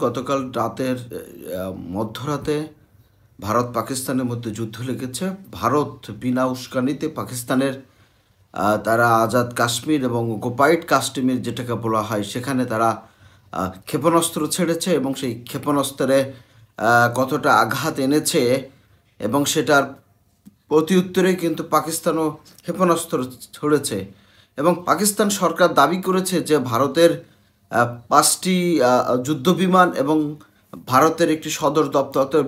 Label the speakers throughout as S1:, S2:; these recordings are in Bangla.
S1: গতকাল রাতের মধ্যরাতে ভারত পাকিস্তানের মধ্যে যুদ্ধ লেগেছে। ভারত বিনা উস্কানিতে পাকিস্তানের তারা আজাদ কাশ্মীর এবং অকুপাইড কাশ্মীর যেটাকে বলা হয় সেখানে তারা ক্ষেপণাস্ত্র ছেড়েছে এবং সেই ক্ষেপণাস্ত্রে কতটা আঘাত এনেছে এবং সেটার প্রতি উত্তরে কিন্তু পাকিস্তানও ক্ষেপণাস্ত্র ছড়েছে এবং পাকিস্তান সরকার দাবি করেছে যে ভারতের 5টি যুদ্ধবিমান এবং ভারতের একটি সদর দপ্তর অর্থাৎ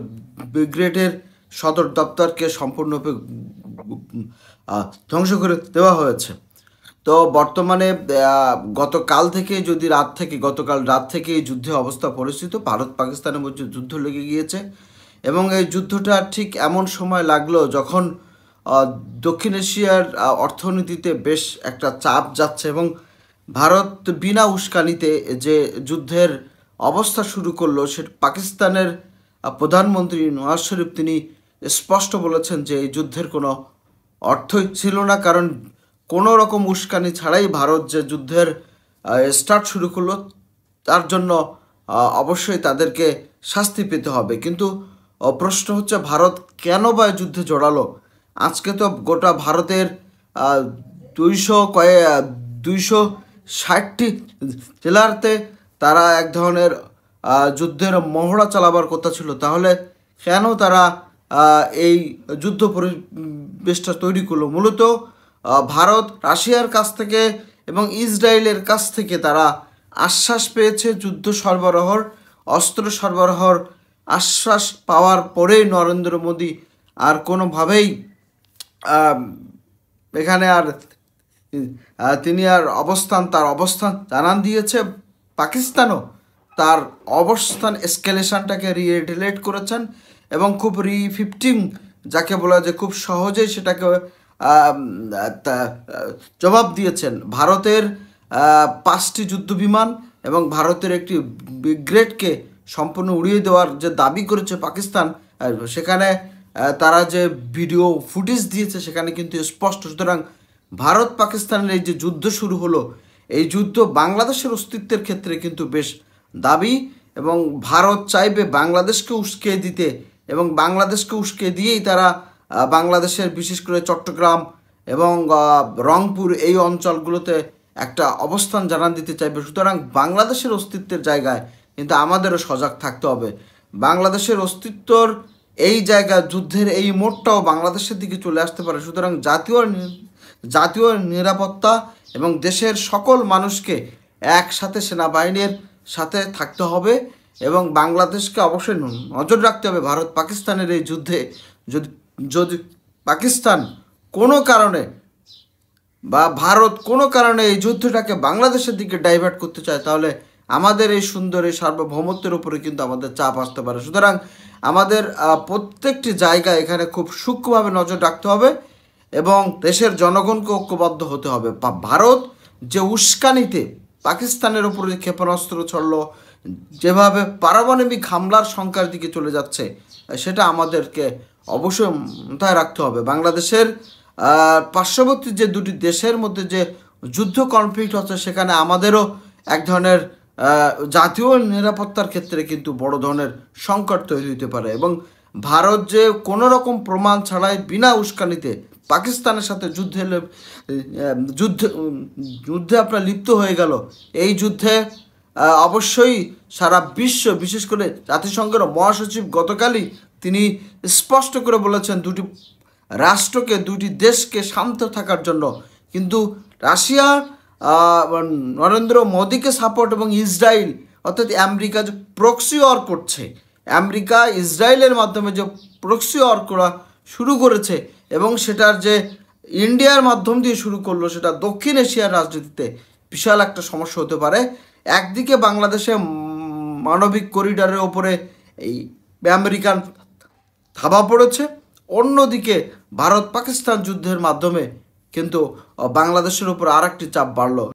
S1: ব্রিগেডের সদর দপ্তরকে সম্পূর্ণরূপে ধ্বংস করে দেওয়া হয়েছে। তো বর্তমানে গতকাল রাত থেকে এই যুদ্ধের অবস্থা পরিস্থিত ভারত পাকিস্তানের মধ্যে যুদ্ধ লেগে গিয়েছে এবং এই যুদ্ধটা ঠিক এমন সময় লাগলো যখন দক্ষিণ এশিয়ার অর্থনীতিতে বেশ একটা চাপ যাচ্ছে এবং ভারত বিনা উস্কানিতে যে যুদ্ধের অবস্থা শুরু করলো সেটা পাকিস্তানের প্রধানমন্ত্রী নওয়াজ শরীফ তিনি স্পষ্ট বলেছেন যে এই যুদ্ধের কোনো অর্থই ছিল না, কারণ কোনো রকম উস্কানি ছাড়াই ভারত যে যুদ্ধের স্টার্ট শুরু করলো তার জন্য অবশ্যই তাদেরকে শাস্তি পেতে হবে। কিন্তু প্রশ্ন হচ্ছে ভারত কেন বা যুদ্ধে জড়ালো? আজকে তো গোটা ভারতের 260টি জেলাতে তারা এক ধরনের যুদ্ধের মহড়া চালাবার কথা ছিল, তাহলে কেন তারা এই যুদ্ধ পরিবেশটা তৈরি করলো? মূলত ভারত রাশিয়ার কাছ থেকে এবং ইসরায়েলের কাছ থেকে তারা আশ্বাস পেয়েছে যুদ্ধ সরবরাহর, অস্ত্র সরবরাহর আশ্বাস পাওয়ার পরেই নরেন্দ্র মোদী আর কোনোভাবেই এখানে তিনি তার অবস্থান জানান দিয়েছে। পাকিস্তানও তার অবস্থান এসকেলেশনটাকে রিডিলেট করেছেন এবং খুব রিফিফটিং যাকে বলা যায় খুব সহজেই সেটাকে জবাব দিয়েছেন। ভারতের 5টি যুদ্ধবিমান এবং ভারতের একটি ব্রিগেডকে সম্পূর্ণ উড়িয়ে দেওয়ার যে দাবি করেছে পাকিস্তান, সেখানে তারা যে ভিডিও ফুটেজ দিয়েছে সেখানে কিন্তু স্পষ্ট। সুতরাং ভারত পাকিস্তানের এই যে যুদ্ধ শুরু হলো, এই যুদ্ধ বাংলাদেশের অস্তিত্বের ক্ষেত্রে কিন্তু বেশ দাবি এবং ভারত চাইবে বাংলাদেশকে উস্কে দিতে এবং বাংলাদেশকে উস্কে দিয়েই তারা বাংলাদেশের বিশেষ করে চট্টগ্রাম এবং রংপুর এই অঞ্চলগুলোতে একটা অবস্থান জানান দিতে চাইবে। সুতরাং বাংলাদেশের অস্তিত্বের জায়গায় কিন্তু আমাদেরও সজাগ থাকতে হবে। বাংলাদেশের অস্তিত্বর এই জায়গা যুদ্ধের এই মোড়টাও বাংলাদেশের দিকে চলে আসতে পারে। সুতরাং জাতীয় নিরাপত্তা এবং দেশের সকল মানুষকে একসাথে সেনাবাহিনীর সাথে থাকতে হবে এবং বাংলাদেশকে অবশ্যই নজর রাখতে হবে ভারত পাকিস্তানের এই যুদ্ধে। যদি পাকিস্তান কোনো কারণে বা ভারত কোনো কারণে এই যুদ্ধটাকে বাংলাদেশের দিকে ডাইভার্ট করতে চায়, তাহলে আমাদের এই সুন্দর এই সার্বভৌমত্বের উপরে কিন্তু আমাদের চাপ আসতে পারে। সুতরাং আমাদের প্রত্যেকটি জায়গায় এখানে খুব সূক্ষ্মভাবে নজর রাখতে হবে এবং দেশের জনগণকে ঐক্যবদ্ধ হতে হবে। ভারত যে উস্কানিতে পাকিস্তানের উপরে যে ক্ষেপণাস্ত্র ছড়লো, যেভাবে পারমাণবিক হামলার সংখ্যার দিকে চলে যাচ্ছে, সেটা আমাদেরকে অবশ্যই মাথায় রাখতে হবে। বাংলাদেশের পার্শ্ববর্তী যে দুটি দেশের মধ্যে যে যুদ্ধ কনফ্লিক্ট হচ্ছে সেখানে আমাদেরও এক ধরনের জাতীয় নিরাপত্তার ক্ষেত্রে কিন্তু বড় ধরনের সংকট তৈরি হতে পারে এবং ভারত যে কোনো রকম প্রমাণ ছাড়াই বিনা উস্কানিতে পাকিস্তানের সাথে যুদ্ধে আপনার লিপ্ত হয়ে গেল, এই যুদ্ধে অবশ্যই সারা বিশ্ব বিশেষ করে জাতিসংঘের মহাসচিব গতকালই তিনি স্পষ্ট করে বলেছেন দুটি রাষ্ট্রকে দুটি দেশকে শান্ত থাকার জন্য। কিন্তু রাশিয়া নরেন্দ্র মোদীকে সাপোর্ট এবং ইসরায়েল অর্থাৎ আমেরিকা যে প্রক্সি ওয়ার করছে, আমেরিকা ইসরায়েলের মাধ্যমে যে প্রক্সি ওয়ার করা শুরু করেছে এবং সেটার যে ইন্ডিয়ার মাধ্যম দিয়ে শুরু করলো, সেটা দক্ষিণ এশিয়ার রাজনীতিতে বিশাল একটা সমস্যা হতে পারে। একদিকে বাংলাদেশে মানবিক করিডোরের ওপরে এই আমেরিকান থাবা পড়েছে, অন্যদিকে ভারত পাকিস্তান যুদ্ধের মাধ্যমে কিন্তু বাংলাদেশের উপর আর একটি চাপ বাড়লো।